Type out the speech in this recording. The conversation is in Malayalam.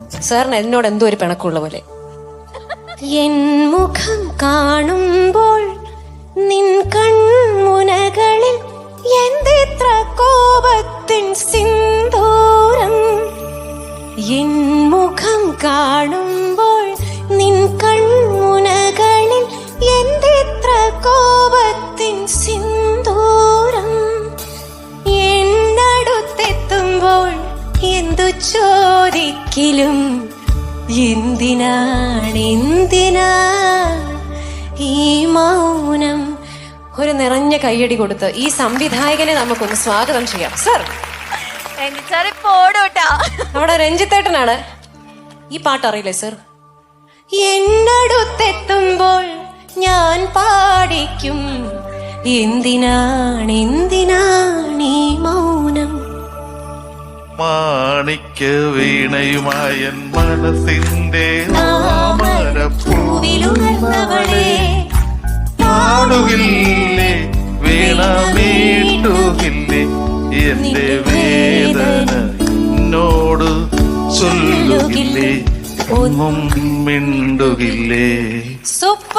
സാറിന് എന്നോട് എന്തോ ഒരു പിണക്കുള്ള പോലെ. എൻ മുഖം കാണുമ്പോൾ നിൻ കൺമുനകളിൽ എന്തെത്ര കോപത്തിൻ സിന്ദൂരം. എൻ മുഖം കാണുമ്പോൾ നിൻ കൺമുനകളിൽ എന്തെത്ര കോപത്തിൻ സിന്ദൂരം. എന്നടുത്തെത്തുമ്പോൾ എന്തു ചോദിക്കലും എന്തിനാ ഈ മൗനം. ഒരു നിറഞ്ഞ കയ്യടി കൊടുത്ത് ഈ സംവിധായകനെ നമുക്കൊന്ന് സ്വാഗതം ചെയ്യാം. സർ നമ്മുടെ രഞ്ജിത്തേട്ടനാണ്. ഈ പാട്ട് അറിയില്ലേ സർ? എന്നടുത്തെത്തുമ്പോൾ ഞാൻ പാടിക്കും എന്തിനാണ് ഈ മൗനം. മാണിക്യ വീണയുമായ മനസ്സിന്റെ പൂവിലുണർന്നവളെ പാടുകില്ലേ വീണമീട്ടുകില്ലേ എന്റെ വേദന എന്നോട് ചൊല്ലുകില്ലേ ഒന്നും മിണ്ടുകില്ലേ. സൂപ്പർ.